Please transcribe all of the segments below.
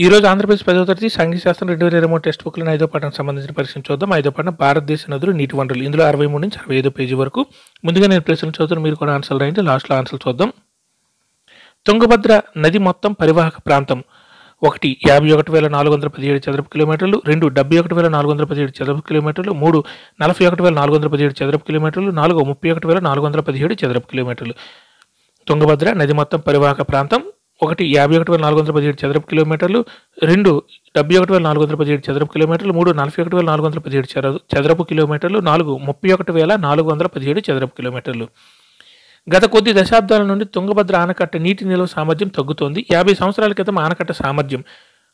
ఈరోజు ఆంధ్రప్రదేశ్ 10వ తరగతి సాంఘిక శాస్త్రం 2023 టెక్స్ట్ బుక్లోని 5వ పాఠానికి సంబంధించిన పరీక్షను చూద్దాం. 5వ పాఠం భారతదేశ నదులు నీటి వనరులు. ఇందులో 63 నుంచి 65 పేజీ వరకు. ముందుగా నేను ప్రశ్నలు చదువుతాను, మీరు కూడా ఆన్సర్లు రాయండి. లాస్ట్లో ఆన్సర్లు చూద్దాం. తుంగభద్ర నది మొత్తం పరివాహక ప్రాంతం 1 51,417 చదరపు కిలోమీటర్లు, 2 71,417 చదరపు కిలోమీటర్లు, 3 41,417 చదరపు కిలోమీటర్లు, 4 31,417 చదరపు కిలోమీటర్లు. తుంగభద్ర నది మొత్తం పరివాహక ప్రాంతం 1 51,417 చదరపు కిలోమీటర్లు, 2 71,417 చదరపు కిలోమీటర్లు, 3 41,417 చదరపు కిలోమీటర్లు, 4 31,417 చదరపు కిలోమీటర్లు. గత కొద్ది దశాబ్దాల నుండి తుంగభద్ర ఆనకట్ట నీటి నిల్వ సామర్థ్యం తగ్గుతోంది. 50 సంవత్సరాల క్రితం ఆనకట్ట సామర్థ్యం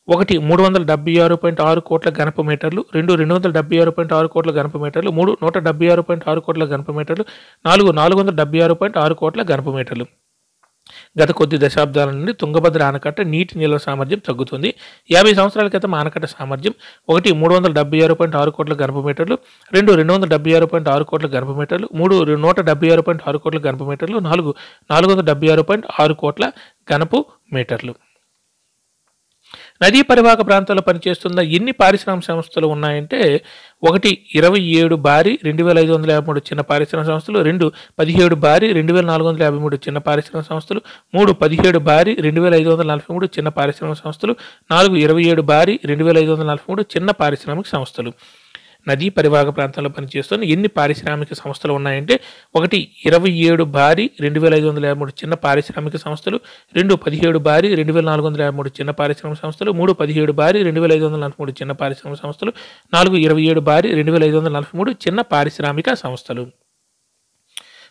1 376.6 కోట్ల ఘనపు మీటర్లు, 2 276.6 కోట్ల ఘనపు మీటర్లు, 3 176.6 కోట్ల ఘనపు మీటర్లు, 4 476.6 కోట్ల ఘనపు మీటర్లు. గత కొద్ది దశాబ్దాల నుండి తుంగభద్ర ఆనకట్ట నీటి నిల్వ సామర్థ్యం తగ్గుతుంది. 50 సంవత్సరాల క్రితం ఆనకట్ట సామర్థ్యం 1 376.6 కోట్ల ఘనపు మీటర్లు, 2 276.6 కోట్ల ఘనపు మీటర్లు, 3 176.6 కోట్ల ఘనపు మీటర్లు, 4 476.6 కోట్ల ఘనపు మీటర్లు. నదీ పరివాహక ప్రాంతాల్లో పనిచేస్తున్న ఎన్ని పారిశ్రామిక సంస్థలు ఉన్నాయంటే 1 27 భారీ 2,553 చిన్న పారిశ్రామిక సంస్థలు, 2 17 భారీ 2,453 చిన్న పారిశ్రామిక సంస్థలు, 3 17 భారీ 2,543 చిన్న పారిశ్రామిక సంస్థలు, 4 27 భారీ 2,543 చిన్న పారిశ్రామిక సంస్థలు. నదీ పరివాహక ప్రాంతంలో పనిచేస్తున్న ఎన్ని పారిశ్రామిక సంస్థలు ఉన్నాయంటే 1 27 భారీ 2,553 చిన్న పారిశ్రామిక సంస్థలు, 2 17 భారీ 2,453 చిన్న పారిశ్రామిక సంస్థలు, 3 17 భారీ 2,543 చిన్న పారిశ్రామిక సంస్థలు, 4 27 భారీ 2,543 చిన్న పారిశ్రామిక సంస్థలు.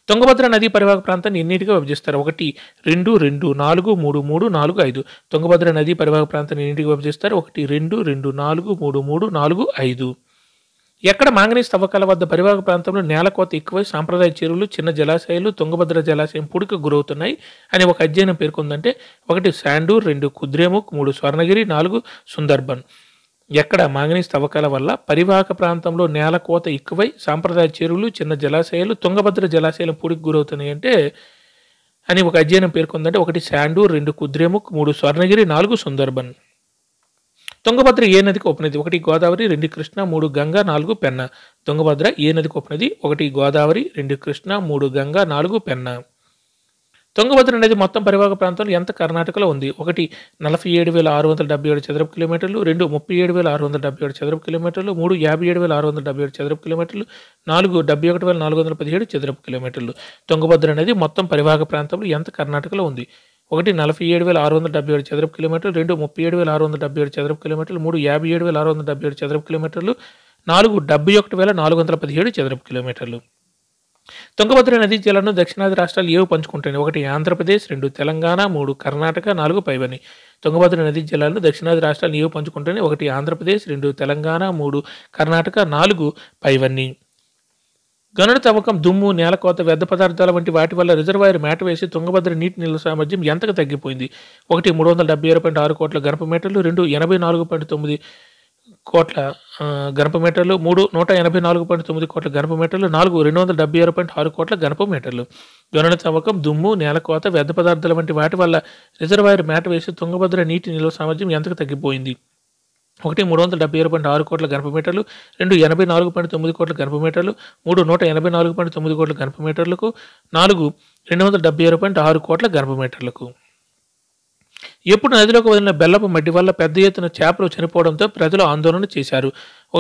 తుంగభద్ర నదీ పరివాహక ప్రాంతాన్ని ఎన్నిటిగా విభజిస్తారు? 1 2 2 4 3 3 4 5. తుంగభద్ర నదీ పరివాహక ప్రాంతాన్ని ఎన్నిటిగా విభజిస్తారు? 1 2 2 4 3 3 4 5. ఎక్కడ మాంగనీస్ తవ్వకాల వద్ద పరివాహక ప్రాంతంలో నేల కోత ఎక్కువై సాంప్రదాయ చెరువులు, చిన్న జలాశయాలు తుంగభద్ర జలాశయం పుడికి గురవుతున్నాయి అని ఒక అధ్యయనం పేర్కొందంటే 1 శాండూర్, 2 కుద్రేముఖ్, 3 స్వర్ణగిరి, 4 సుందర్బన్. ఎక్కడ మాంగనీస్ తవ్వకాల వల్ల పరివాహక ప్రాంతంలో నేల కోత ఎక్కువై సాంప్రదాయ చెరువులు, చిన్న జలాశయాలు తుంగభద్ర జలాశయాలు పుడికి గురవుతున్నాయి అంటే అని ఒక అధ్యయనం పేర్కొందంటే 1 శాండూర్, 2 కుద్రేముఖ్, 3 స్వర్ణగిరి, 4 సుందర్బన్. తుంగభద్ర ఏ నదికి ఉపనది? 1 గోదావరి, 2 కృష్ణ, 3 గంగా, 4 పెన్నా. తుంగభద్ర ఏ నదికి ఉపనది? 1 గోదావరి, 2 కృష్ణ, 3 గంగా, 4 పెన్నా. తుంగభద్ర నది మొత్తం పరివాహక ప్రాంతంలో ఎంత కర్ణాటకలో ఉంది? 1 47,677 చదరపు కిలోమీటర్లు, 2 37,677 చదరపు కిలోమీటర్లు, 3 57,677 చదరపు కిలోమీటర్లు, 4 71,417 చదరపు కిలోమీటర్లు. తుంగభద్ర నది మొత్తం పరివాహక ప్రాంతంలో ఎంత కర్ణాటకలో ఉంది? 1 47,677 చదరపు కిలోమీటర్లు, 2 37,677 చదరపు కిలోమీటర్లు, 3 57,677 చదరపు కిలోమీటర్లు, 4 71,417 చదరపు కిలోమీటర్లు. తుంగభద్ర నదీ జలాలను దక్షిణాది రాష్ట్రాలు ఏవి పంచుకుంటాయి? 1 ఆంధ్రప్రదేశ్, 2 తెలంగాణ, 3 కర్ణాటక, 4 పైవని. తుంగభద్ర నదీ జలాలను దక్షిణాది రాష్ట్రాలు ఏవి పంచుకుంటాయి? 1 ఆంధ్రప్రదేశ్, 2 తెలంగాణ, 3 కర్ణాటక, 4 పైవన్ని. గనుల తవ్వకం, దుమ్ము, నేలకోత, వ్యర్థ పదార్థాల వంటి వాటి వల్ల రిజర్వాయర్ మేట వేసి తుంగభద్ర నీటి నిల్వ సామర్థ్యం ఎంతకు తగ్గిపోయింది? 1 376.6 కోట్ల ఘనపు మీటర్లు, 2 84.9 కోట్ల ఘనపు మీటర్లు, 3 184.9 కోట్ల ఘనపు మీటర్లు, 4 276.6 కోట్ల ఘనపు మీటర్లు. గనుల తవ్వకం, దుమ్ము, నేలకోత, వ్యర్థ పదార్థాల వంటి వాటి వల్ల రిజర్వాయర్ మేట వేసి తుంగభద్ర నీటి నిల్వ సామర్థ్యం ఎంతకు తగ్గిపోయింది? 1 376.6 కోట్ల ఘనపు మీటర్లు, 2 84.9 కోట్ల ఘనపు మీటర్లు, 3 184.9 కోట్ల ఘనపు మీటర్లకు, 4 276.6 కోట్ల ఘనపు మీటర్లకు. ఎప్పుడు నదిలోకి వదిలిన బెల్లపు మడ్డి వల్ల పెద్ద ఎత్తున చేపలు చనిపోవడంతో ప్రజలు ఆందోళన చేశారు?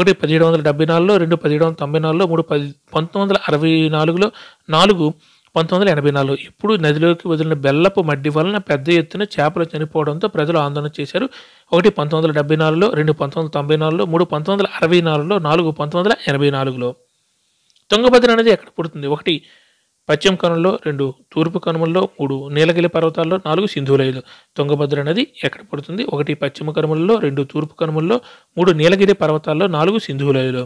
1 1774లో, 2 1794లో, 3 1964లో, 4 1984. ఇప్పుడు నదిలోకి వదిలిన బెల్లపు మడ్డి వలన పెద్ద ఎత్తున చేపలు చనిపోవడంతో ప్రజలు ఆందోళన చేశారు? 1 1974లో, 2 1994లో, 3 1964లో, 4 1984లో. తుంగభద్ర నది ఎక్కడ పుడుతుంది? 1 పశ్చిమ కనుమల్లో, 2 తూర్పు కనుమల్లో, 3 నీలగిరి పర్వతాల్లో, 4 సింధు లోయలు. తుంగభద్ర నది ఎక్కడ పుడుతుంది? 1 పశ్చిమ కనుమల్లో, 2 తూర్పు కనుమల్లో, 3 నీలగిరి పర్వతాల్లో, 4 సింధు లోయలు.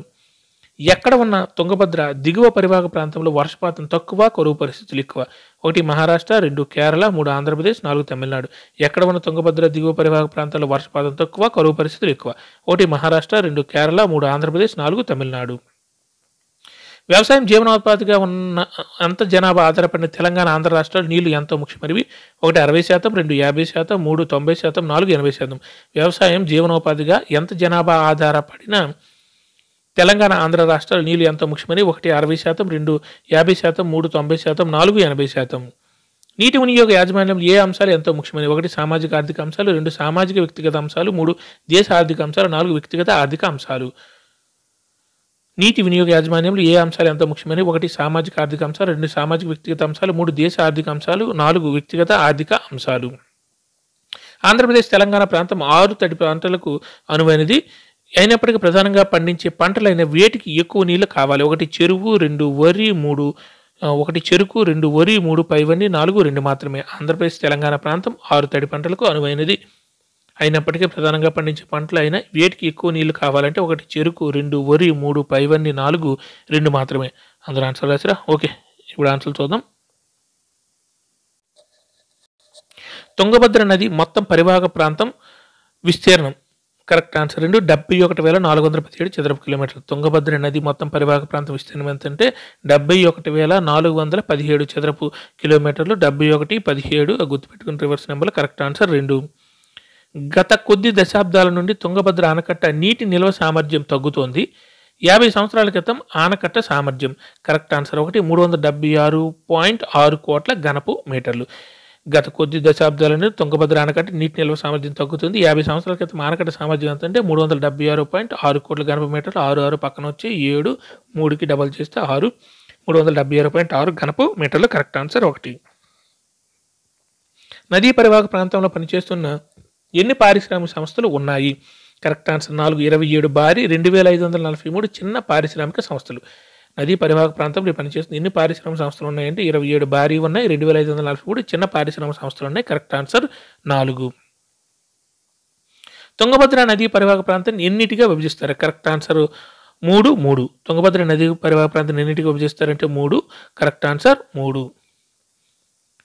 ఎక్కడ ఉన్న తుంగభద్ర దిగువ పరివాహక ప్రాంతంలో వర్షపాతం తక్కువ, కరువు పరిస్థితులు ఎక్కువ? 1 మహారాష్ట్ర, 2 కేరళ, 3 ఆంధ్రప్రదేశ్, 4 తమిళనాడు. ఎక్కడ ఉన్న తుంగభద్ర దిగువ పరివాహక ప్రాంతాల్లో వర్షపాతం తక్కువ, కరువు పరిస్థితులు ఎక్కువ? 1 మహారాష్ట్ర, 2 కేరళ, 3 ఆంధ్రప్రదేశ్, 4 తమిళనాడు. వ్యవసాయం జీవనోపాధిగా ఉన్న అంత జనాభా ఆధారపడిన తెలంగాణ, ఆంధ్ర రాష్ట్రాలు నీళ్లు ఎంతో ముఖ్యమైనవి. 1 60%, 2 50%, 3 90%, 4 80%. వ్యవసాయం జీవనోపాధిగా ఎంత జనాభా ఆధారపడిన తెలంగాణ, ఆంధ్ర రాష్ట్రాలు నీళ్లు ఎంతో ముఖ్యమని 1 60%, 2 50%, 3 90%, 4 80%. నీటి వినియోగ యాజమాన్యంలో ఏ అంశాలు ఎంతో ముఖ్యమని 1 సామాజిక ఆర్థిక అంశాలు, 2 సామాజిక వ్యక్తిగత అంశాలు, 3 దేశ ఆర్థిక అంశాలు, 4 వ్యక్తిగత ఆర్థిక అంశాలు. నీటి వినియోగ యాజమాన్యంలో ఏ అంశాలు ఎంతో ముఖ్యమని 1 సామాజిక ఆర్థిక అంశాలు, 2 సామాజిక వ్యక్తిగత అంశాలు, 3 దేశ ఆర్థిక అంశాలు, 4 వ్యక్తిగత ఆర్థిక అంశాలు. ఆంధ్రప్రదేశ్, తెలంగాణ ప్రాంతం 6 తడి పంటలకు అనువైనది అయినప్పటికీ ప్రధానంగా పండించే పంటలైన వేటికి ఎక్కువ నీళ్లు కావాలి. 1 చెరువు, 2 వరి, 1 చెరుకు, 2 వరి, 3 పైవన్నీ, 4 2 మాత్రమే. ఆంధ్రప్రదేశ్, తెలంగాణ ప్రాంతం 6 తడి పంటలకు అనువైనది అయినప్పటికీ ప్రధానంగా పండించే పంటలు అయినా వేటికి ఎక్కువ నీళ్లు కావాలంటే 1 చెరుకు, 2 వరి, 3 పైవన్నీ, 4 2 మాత్రమే. అందరూ ఆన్సర్ రాసిరా. ఓకే, ఇప్పుడు ఆన్సర్ చూద్దాం. తుంగభద్ర నది మొత్తం పరివాహక ప్రాంతం విస్తీర్ణం. కరెక్ట్ ఆన్సర్ 2 71,417 చదరపు కిలోమీటర్లు. తుంగభద్ర నది మొత్తం పరివాహక ప్రాంతం విస్తీర్ణం ఎంతంటే 71,417 చదరపు కిలోమీటర్లు. 71 17 గుర్తుపెట్టుకుని రివర్స్ నెంబర్లు. Correct answer 2. గత కొద్ది దశాబ్దాల నుండి తుంగభద్ర ఆనకట్ట నీటి నిల్వ సామర్థ్యం తగ్గుతోంది. 50 సంవత్సరాల క్రితం ఆనకట్ట సామర్థ్యం. కరెక్ట్ ఆన్సర్ 1 376.6 కోట్ల ఘనపు మీటర్లు. గత కొద్ది దశాబ్దాల నుండి తుంగభద్ర ఆనకట్ట నీటి నిల్వ సామర్థ్యం తగ్గుతుంది. 50 సంవత్సరాల క్రితం ఆనకట్ట సామర్థ్యం ఎంత అంటే 376.6 కోట్ల ఘనపు మీటర్లు. 6 పక్కన వచ్చి 7, 3కి డబల్ చేస్తే 6, 376.6 ఘనపు మీటర్లు. Correct answer 1. నదీ పరివాహక ప్రాంతంలో పనిచేస్తున్న ఎన్ని పారిశ్రామిక సంస్థలు ఉన్నాయి? కరెక్ట్ ఆన్సర్ 4 27 భారీ, 2543 చిన్న పారిశ్రామిక సంస్థలు. నదీ పరివాహక ప్రాంతంలో పనిచేస్తున్న ఎన్ని పారిశ్రామిక సంస్థలు ఉన్నాయంటే 27 భారీ ఉన్నాయి, 2543 చిన్న పారిశ్రామిక సంస్థలు ఉన్నాయి. Correct answer 4. తుంగభద్ర నదీ పరివాహక ప్రాంతాన్ని ఎన్నిటిగా విభజిస్తారు? Correct answer 3. తుంగభద్ర నదీ పరివాహక ప్రాంతాన్ని ఎన్నిటిగా విభజిస్తారంటే 3. Correct answer 3.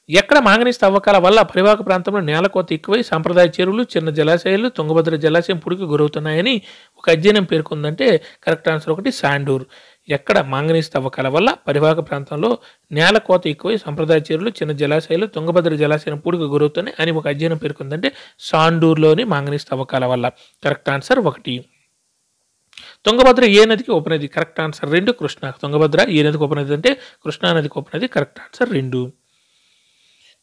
ఎక్కడ మాంగనీస్ తవ్వకాల వల్ల పరివాహక ప్రాంతంలో నేల కోత ఎక్కువై సాంప్రదాయ చెరువులు, చిన్న జలాశయాలు తుంగభద్ర జలాశయం పుడికి గురవుతున్నాయని ఒక అధ్యయనం పేర్కొందంటే కరెక్ట్ ఆన్సర్ 1 శాండూర్. ఎక్కడ మాంగనీస్ తవ్వకాల వల్ల పరివాహక ప్రాంతంలో నేల కోత ఎక్కువై సాంప్రదాయ చెరువులు, చిన్న జలాశయాలు తుంగభద్ర జలాశయం పుడికి గురవుతున్నాయి అని ఒక అధ్యయనం పేర్కొందంటే సాండూర్లోని మాంగనీస్ తవ్వకాల వల్ల. Correct answer 1. తుంగభద్ర ఏ నదికి ఉపనది? Correct answer 2 Krishna. తుంగభద్ర ఏ నదికి ఉపనది అంటే కృష్ణా నదికి ఉపనది. Correct answer 2.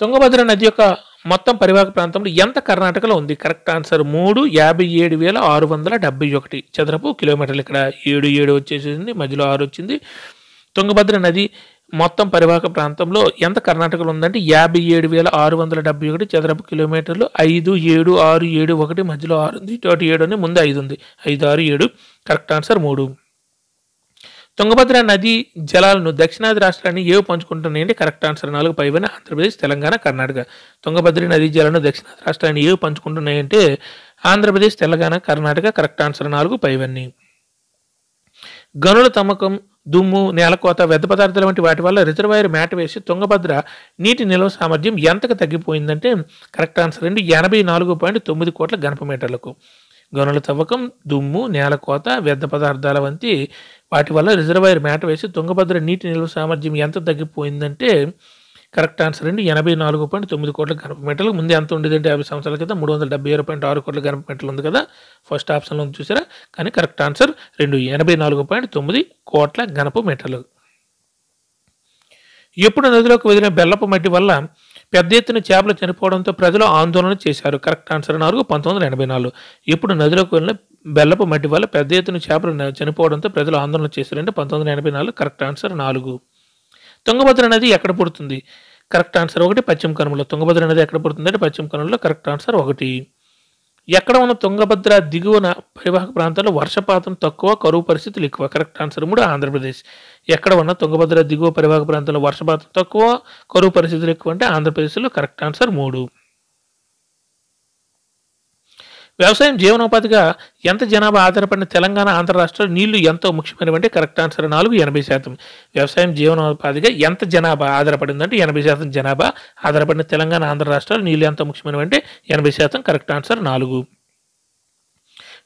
తుంగభద్ర నది యొక్క మొత్తం పరివాహక ప్రాంతంలో ఎంత కర్ణాటకలో ఉంది? కరెక్ట్ ఆన్సర్ 3 57,671 చదరపు కిలోమీటర్లు. ఇక్కడ 7 వచ్చేసింది, మధ్యలో 6 వచ్చింది. తుంగభద్ర నది మొత్తం పరివాహక ప్రాంతంలో ఎంత కర్ణాటకలో ఉందంటే 57,671 చదరపు కిలోమీటర్లు. 5 7 6 7 1 మధ్యలో 6 ఉంది, 7 అని ముందు 5 ఉంది. 5 6 7. Correct answer 3. తుంగభద్ర నది జలాలను దక్షిణాది రాష్ట్రాన్ని ఏవి పంచుకుంటున్నాయంటే కరెక్ట్ ఆన్సర్ 4 పైవన్నీ ఆంధ్రప్రదేశ్, తెలంగాణ, కర్ణాటక. తుంగభద్ర నది జలాలను దక్షిణాది రాష్ట్రాన్ని ఏవి పంచుకుంటున్నాయంటే ఆంధ్రప్రదేశ్, తెలంగాణ, కర్ణాటక. కరెక్ట్ ఆన్సర్ 4 పైవన్నీ. గనుల తమ్మకం, దుమ్ము, నేలకోత, వ్యర్థ పదార్థాల వంటి వాటి వల్ల రిజర్వాయర్ మేట వేసి తుంగభద్ర నీటి నిల్వ సామర్థ్యం ఎంతకు తగ్గిపోయిందంటే కరెక్ట్ ఆన్సర్ 2 84.9 కోట్ల ఘనపు మీటర్లకు. గనుల తవ్వకం, దుమ్ము, నేలకోత, వ్యర్థ పదార్థాల వంటి వాటి వల్ల రిజర్వాయర్ మేట వేసి తుంగభద్ర నీటి నిల్వ సామర్థ్యం ఎంత తగ్గిపోయిందంటే కరెక్ట్ ఆన్సర్ 2 84.9 కోట్ల ఘనపు మీటర్లు. ముందు ఎంత ఉండేదంటే 50 సంవత్సరాల క్రితం 376.6 కోట్ల ఘనపు మీటర్లు ఉంది కదా, ఫస్ట్ ఆప్షన్లో ఉంది చూసారా. కానీ కరెక్ట్ ఆన్సర్ 2 84.9 కోట్ల ఘనపు మీటర్లు. ఎప్పుడు నదిలోకి వదిలిన బెల్లపు మట్టి వల్ల పెద్ద ఎత్తున చేపలు చనిపోవడంతో ప్రజలు ఆందోళన చేశారు? Correct answer 4 1984. ఎప్పుడు నదిలోకి వెళ్ళిన బెల్లపు మట్టి వల్ల పెద్ద ఎత్తున చేపలు చనిపోవడంతో ప్రజలు ఆందోళన చేశారంటే 1984. Correct answer 4. తుంగభద్ర నది ఎక్కడ పుడుతుంది? కరెక్ట్ ఆన్సర్ 1 పశ్చిమ కనుమలో. తుంగభద్ర నది ఎక్కడ పుడుతుంది అంటే పశ్చిమ కనుమలో. Correct answer 1. ఎక్కడ ఉన్న తుంగభద్ర దిగువన పరివాహక ప్రాంతాల్లో వర్షపాతం తక్కువ, కరువు పరిస్థితులు ఎక్కువ? Correct answer 3 Andhra Pradesh. ఎక్కడ ఉన్న తుంగభద్ర దిగువ పరివాహక ప్రాంతాల్లో వర్షపాతం తక్కువ, కరువు పరిస్థితులు ఎక్కువ అంటే ఆంధ్రప్రదేశ్లో. Correct answer 3. వ్యవసాయం జీవనోపాధిగా ఎంత జనాభా ఆధారపడిన తెలంగాణ, ఆంధ్ర రాష్ట్రాలు నీళ్లు ఎంతో ముఖ్యమైనవి అంటే కరెక్ట్ ఆన్సర్ 4 80%. వ్యవసాయం జీవనోపాధిగా ఎంత జనాభా ఆధారపడిందంటే 80% జనాభా ఆధారపడిన తెలంగాణ, ఆంధ్ర రాష్ట్రాలు నీళ్లు ఎంతో ముఖ్యమైనవి అంటే 80%. Correct answer 4.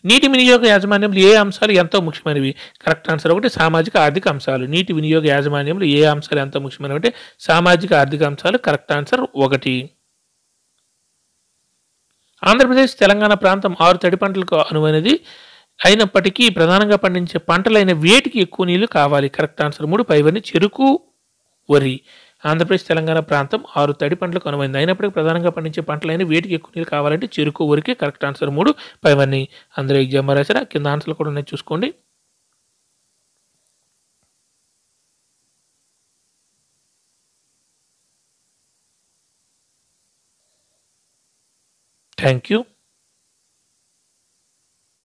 నీటి వినియోగ యాజమాన్యంలో ఏ అంశాలు ఎంతో ముఖ్యమైనవి? కరెక్ట్ ఆన్సర్ ఒకటి సామాజిక ఆర్థిక అంశాలు. నీటి వినియోగ యాజమాన్యంలో ఏ అంశాలు ఎంతో ముఖ్యమైనవి అంటే సామాజిక ఆర్థిక అంశాలు. కరెక్ట్ ఆన్సర్ ఒకటి. ఆంధ్రప్రదేశ్ తెలంగాణ ప్రాంతం 6 తడి పంటలకు అనువైనది అయినప్పటికీ ప్రధానంగా పండించే పంటలైన వేటికి ఎక్కువ నీళ్లు కావాలి? కరెక్ట్ ఆన్సర్ 3 పైవన్నీ చెరుకు, వరి. ఆంధ్రప్రదేశ్ తెలంగాణ ప్రాంతం 6 తడి పంటలకు అనువైంది అయినప్పటికీ ప్రధానంగా పండించే పంటలైన వేటికి ఎక్కువ నీళ్ళు కావాలంటే చెరుకు, వరికి. కరెక్ట్ ఆన్సర్ 3 పైవన్నీ. అందరూ ఎగ్జామ్ రాశారా? కింద ఆన్సర్లు కూడా ఉన్నాయి చూసుకోండి. Thank you.